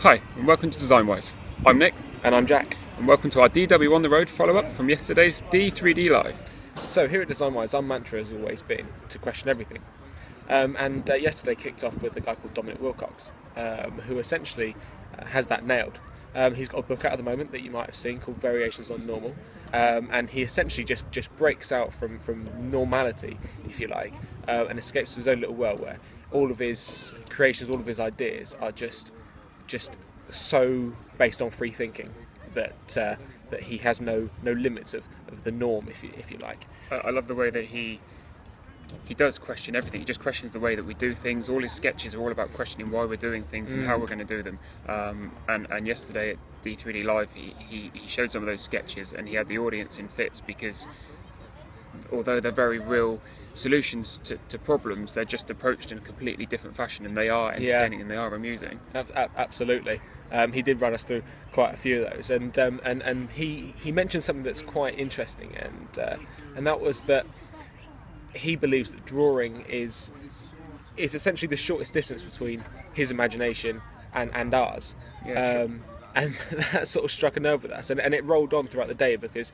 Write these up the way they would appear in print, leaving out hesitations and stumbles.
Hi, and welcome to DesignWhys. I'm Nick. And I'm Jack. And welcome to our DW on the road follow-up from yesterday's D3DLive. So here at DesignWhys, our mantra has always been to question everything. Yesterday kicked off with a guy called Dominic Wilcox, who essentially has that nailed. He's got a book out at the moment that you might have seen called Variations on Normal, and he essentially just breaks out from normality, if you like, and escapes to his own little world where all of his creations, all of his ideas are just so based on free thinking that he has no limits of the norm, if you like. I love the way that he does question everything. He just questions the way that we do things. All his sketches are all about questioning why we're doing things and how we're going to do them. And yesterday at D3DLive, he showed some of those sketches, and he had the audience in fits because although they're very real solutions to problems, they're just approached in a completely different fashion, and they are entertaining and they are amusing. Absolutely. He did run us through quite a few of those, and he mentioned something that's quite interesting, and that was that he believes that drawing is essentially the shortest distance between his imagination and ours. Yeah, sure. And that sort of struck a nerve with us, and it rolled on throughout the day because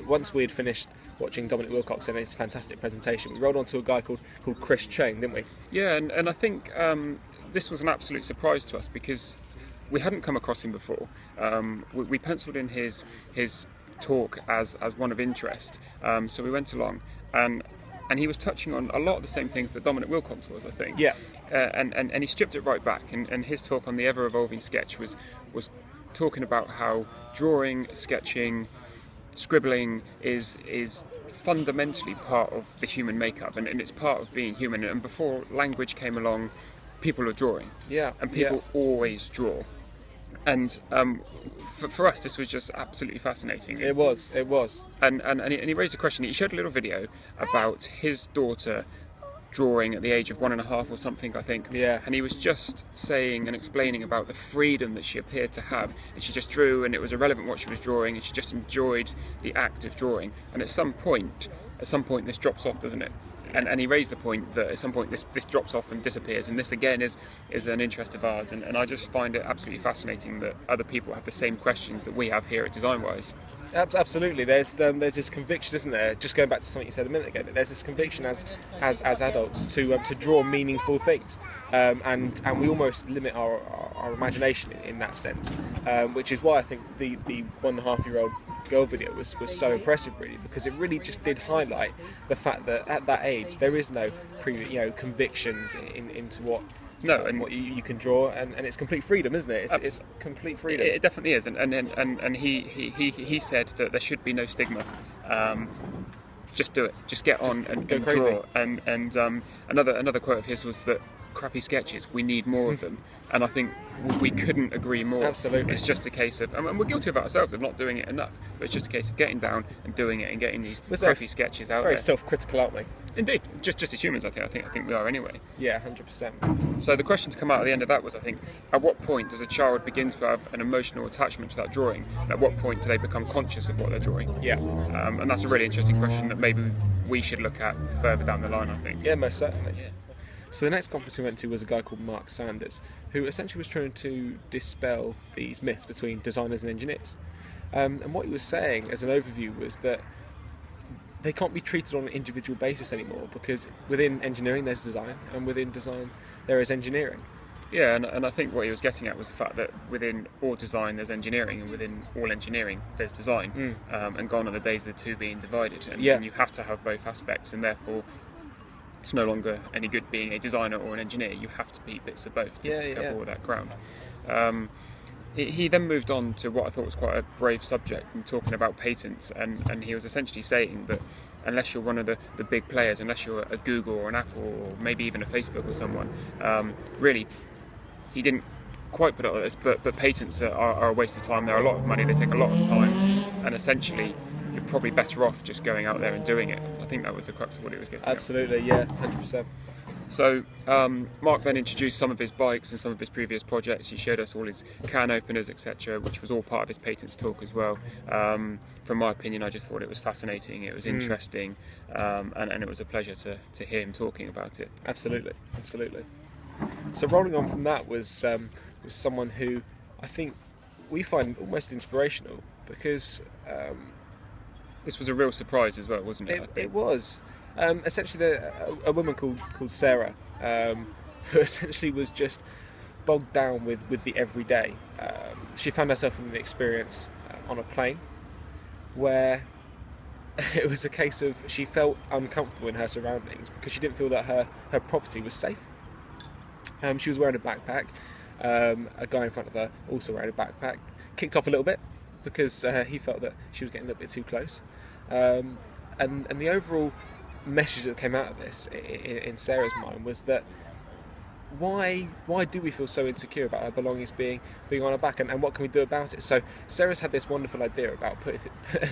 once we had finished watching Dominic Wilcox and his fantastic presentation, we rolled on to a guy called Chris Chang, didn't we? Yeah, and I think this was an absolute surprise to us because we hadn't come across him before. We penciled in his talk as one of interest, so we went along, and he was touching on a lot of the same things that Dominic Wilcox was, I think. Yeah. And he stripped it right back, and his talk on the ever-evolving sketch was talking about how drawing, sketching, scribbling is fundamentally part of the human makeup, and it's part of being human. And before language came along, people were drawing. Yeah. And people always draw. And for us, this was just absolutely fascinating. It was. And he raised a question. He showed a little video about his daughter drawing at the age of 1.5 or something, I think. Yeah. And he was just saying and explaining about the freedom that she appeared to have. And she just drew, and it was irrelevant what she was drawing, and she just enjoyed the act of drawing. And at some point this drops off, doesn't it? And he raised the point that at some point this drops off and disappears, and this again is an interest of ours, and I just find it absolutely fascinating that other people have the same questions that we have here at DesignWhys. Absolutely. There's this conviction, isn't there? Just going back to something you said a minute ago, that there's this conviction as adults to draw meaningful things, and we almost limit our imagination in that sense, which is why I think the 1.5-year-old girl video was so impressive, really, because it really just did highlight the fact that at that age there is no convictions into what. No, and what you can draw, and it's complete freedom, isn't it? It's complete freedom. It definitely is, and he said that there should be no stigma. Just do it. Just get on and go crazy. Draw. And another quote of his was that crappy sketches, we need more of them. And I think we couldn't agree more. Absolutely. It's just a case of, and we're guilty of it ourselves of not doing it enough, but it's just a case of getting down and doing it and getting these crappy sketches out there. Very self-critical, aren't we? Indeed, just as humans, I think we are anyway. Yeah, 100%. So the question to come out at the end of that was, I think, at what point does a child begin to have an emotional attachment to that drawing? At what point do they become conscious of what they're drawing? Yeah. And that's a really interesting question that maybe we should look at further down the line, I think. Yeah, most certainly. Yeah. So the next conference we went to was a guy called Mark Sanders, who essentially was trying to dispel these myths between designers and engineers. And what he was saying as an overview was that they can't be treated on an individual basis anymore, because within engineering there's design, and within design there is engineering. Yeah, and I think what he was getting at was the fact that within all design there's engineering, and within all engineering there's design. And gone are the days of the two being divided, and you have to have both aspects, and therefore it's no longer any good being a designer or an engineer. You have to be bits of both to cover all that ground. He then moved on to what I thought was quite a brave subject, and talking about patents, and he was essentially saying that unless you're one of the big players, unless you're a Google or an Apple or maybe even a Facebook or someone, really, he didn't quite put it like this, but patents are a waste of time. They're a lot of money, they take a lot of time, and essentially you're probably better off just going out there and doing it. I think that was the crux of what he was getting Absolutely, yeah, 100%. So Mark then introduced some of his bikes and some of his previous projects. He showed us all his can openers, etc., which was all part of his patents talk as well. From my opinion, I just thought it was fascinating, it was interesting, and it was a pleasure to hear him talking about it. Absolutely. So rolling on from that was someone who I think we find almost inspirational because this was a real surprise as well, wasn't it? It was. Essentially, a woman called Sarah, who essentially was just bogged down with the everyday. She found herself in an experience on a plane where it was a case of she felt uncomfortable in her surroundings because she didn't feel that her property was safe. She was wearing a backpack. A guy in front of her, also wearing a backpack, kicked off a little bit because he felt that she was getting a little bit too close. And the overall message that came out of this in Sarah's mind was that why do we feel so insecure about our belongings being on our back, and what can we do about it? So Sarah's had this wonderful idea about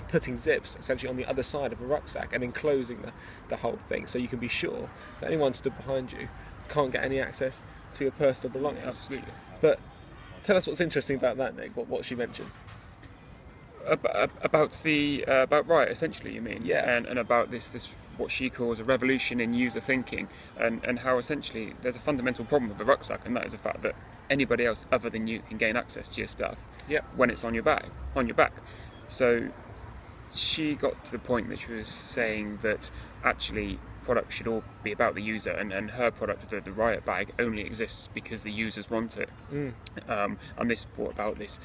putting zips essentially on the other side of a rucksack and enclosing the whole thing, so you can be sure that anyone stood behind you can't get any access to your personal belongings. Absolutely. But tell us what's interesting about that, Nick. What she mentioned about riot, essentially. You mean? Yeah. And about this what she calls a revolution in user thinking, and how essentially there's a fundamental problem with the rucksack, and that is the fact that anybody else other than you can gain access to your stuff. Yep. When it's on your back. So she got to the point that she was saying that actually products should all be about the user, and her product, the Riot bag, only exists because the users want it. And this brought about this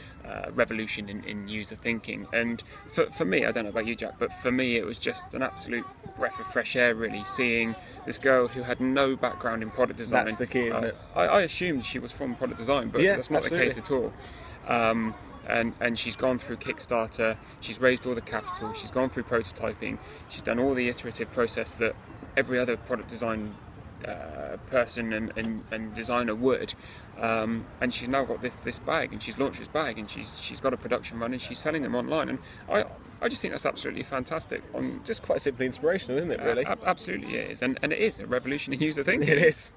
revolution in user thinking. And for me, I don't know about you, Jack, but for me it was just an absolute breath of fresh air, really, seeing this girl who had no background in product design. That's the key, isn't it? I assumed she was from product design, but yeah, that's not absolutely. the case at all. And she's gone through Kickstarter, she's raised all the capital, she's gone through prototyping, she's done all the iterative process that every other product design person and designer would, and she's now got this bag, and she's launched this bag, and she's got a production run, and she's selling them online, and I just think that's absolutely fantastic. It's just quite simply inspirational, isn't it, really? Absolutely it is, and it is a revolution in user thinking. It is.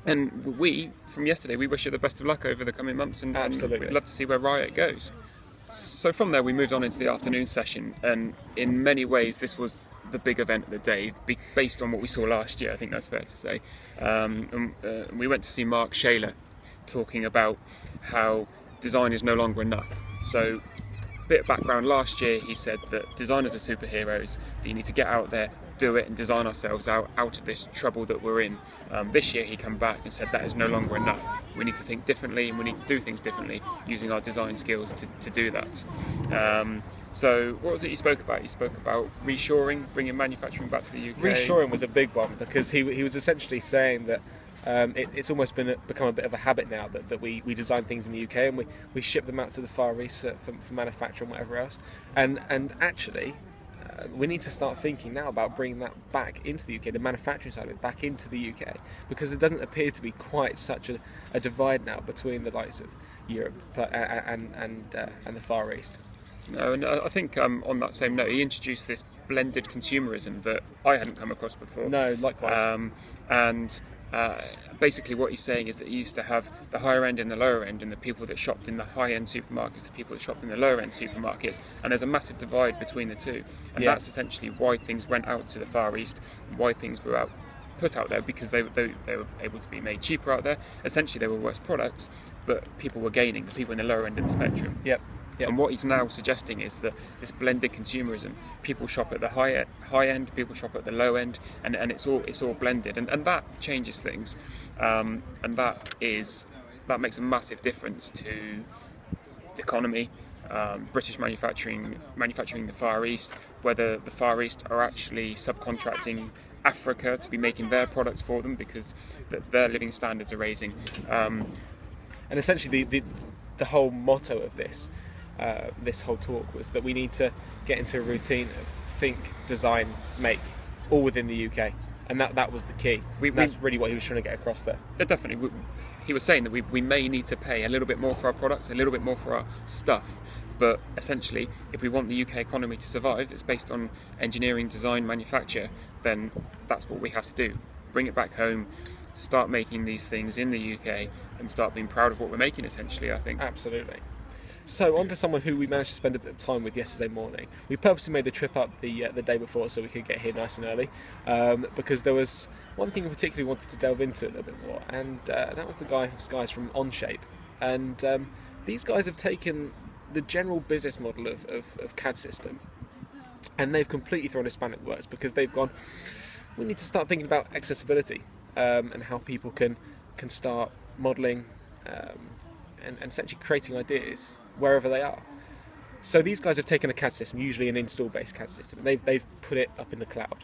And we, from yesterday, we wish her the best of luck over the coming months, and absolutely, we'd love to see where Riot goes. So from there we moved on into the afternoon session, and in many ways this was the big event of the day, based on what we saw last year. I think that's fair to say. We went to see Mark Shaler talking about how design is no longer enough. So a bit of background: last year he said that designers are superheroes, that you need to get out there, do it, and design ourselves out of this trouble that we're in. This year he came back and said that is no longer enough. We need to think differently, and we need to do things differently using our design skills to do that. So what was it you spoke about? You spoke about reshoring, bringing manufacturing back to the UK. Reshoring was a big one, because he was essentially saying that it's almost become a bit of a habit now that we design things in the UK and we ship them out to the Far East for manufacture and whatever else. And actually, we need to start thinking now about bringing that back into the UK, the manufacturing side of it back into the UK, because there doesn't appear to be quite such a divide now between the likes of Europe and the Far East. No, and I think on that same note, he introduced this blended consumerism that I hadn't come across before. No, likewise. Basically what he's saying is that he used to have the higher end and the lower end, and the people that shopped in the high-end supermarkets, the people that shopped in the lower-end supermarkets, and there's a massive divide between the two. And that's essentially why things went out to the Far East, why things were put out there, because they were able to be made cheaper out there. Essentially they were worse products, but people were gaining, the people in the lower end of the spectrum. Yep. And what he's now suggesting is that this blended consumerism, people shop at the high end, people shop at the low end, and it's all blended, and that changes things, and that makes a massive difference to the economy. British manufacturing in the Far East, whether the Far East are actually subcontracting Africa to be making their products for them because their living standards are raising. And essentially the whole motto of this whole talk was that we need to get into a routine of think, design, make, all within the UK, and that was the key. That's really what he was trying to get across there. Definitely. He was saying that we may need to pay a little bit more for our products, a little bit more for our stuff, but essentially if we want the UK economy to survive, that's based on engineering, design, manufacture, then that's what we have to do. Bring it back home, start making these things in the UK, and start being proud of what we're making, essentially, I think. Absolutely. So on to someone who we managed to spend a bit of time with yesterday morning. We purposely made the trip up the day before so we could get here nice and early, because there was one thing we particularly wanted to delve into a little bit more, and that was the guys from Onshape. And these guys have taken the general business model of CAD system, and they've completely thrown a spanner in the works, because they've gone, we need to start thinking about accessibility, and how people can start modelling and essentially creating ideas wherever they are. So these guys have taken a CAD system, usually an install-based CAD system, and they've put it up in the cloud,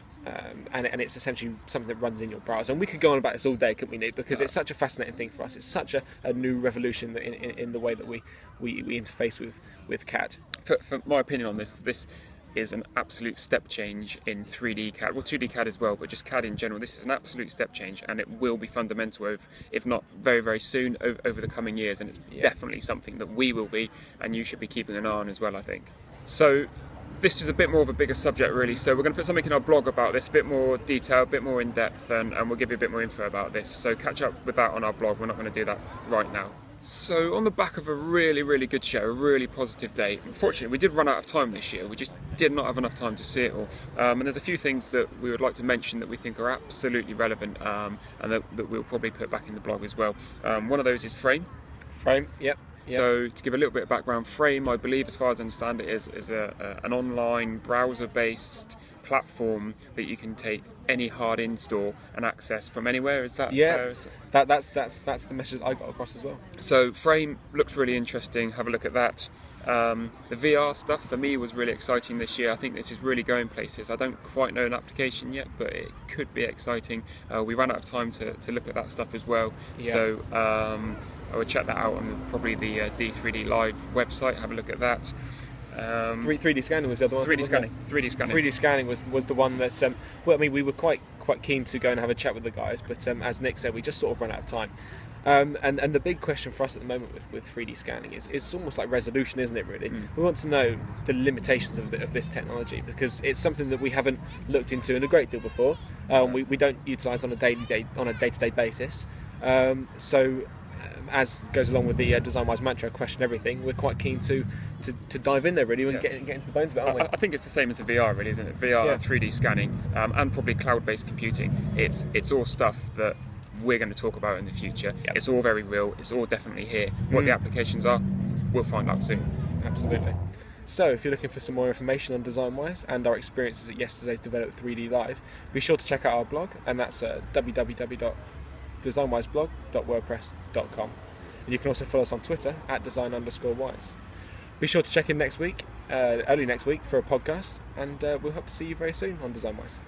and it's essentially something that runs in your browser. And we could go on about this all day, couldn't we, Nick? Because it's such a fascinating thing for us. It's such a new revolution in the way that we interface with CAD. For my opinion on this is an absolute step change in 3D CAD, well 2D CAD as well, but just CAD in general. This is an absolute step change, and it will be fundamental, if not very, very soon, over the coming years, and it's definitely something that we will be, and you should be keeping an eye on as well, I think. So this is a bit more of a bigger subject really, so we're going to put something in our blog about this, a bit more detail, a bit more in depth, and we'll give you a bit more info about this, so catch up with that on our blog. We're not going to do that right now. So on the back of a really, really good show, a really positive day, unfortunately we did run out of time this year. We just did not have enough time to see it all. And there's a few things that we would like to mention that we think are absolutely relevant, and that we'll probably put back in the blog as well. One of those is Frame. Frame, yep. So to give a little bit of background, Frame, I believe, as far as I understand it, is an online browser-based platform that you can take any hard install and access from anywhere. Is that fair? That's the message I got across as well. So Frame looks really interesting. Have a look at that. The VR stuff for me was really exciting this year. I think this is really going places. I don't quite know an application yet, but it could be exciting. We ran out of time to look at that stuff as well. So I would check that out on probably the D3DLive website. Have a look at that. 3D scanning was the other one. 3D scanning. 3D scanning was the one that. Well, I mean, we were quite keen to go and have a chat with the guys, but as Nick said, we just sort of ran out of time. And the big question for us at the moment with 3D scanning is almost like resolution, isn't it? Really, we want to know the limitations of this technology, because it's something that we haven't looked into in a great deal before. We don't utilise on a day-to-day basis. As goes along with the DesignWhys mantra, question everything, we're quite keen to dive in there really and get into the bones of it, aren't we? I think it's the same as the VR really, isn't it? VR, 3D scanning, and probably cloud-based computing. It's all stuff that we're going to talk about in the future. It's all very real, it's all definitely here. What the applications are, we'll find out soon. Absolutely. So if you're looking for some more information on DesignWhys and our experiences at yesterday's Develop 3DLive, be sure to check out our blog, and that's www.designwhysblog.wordpress.com. And you can also follow us on Twitter at @design_whys. Be sure to check in next week, early next week, for a podcast, and we'll hope to see you very soon on DesignWhys.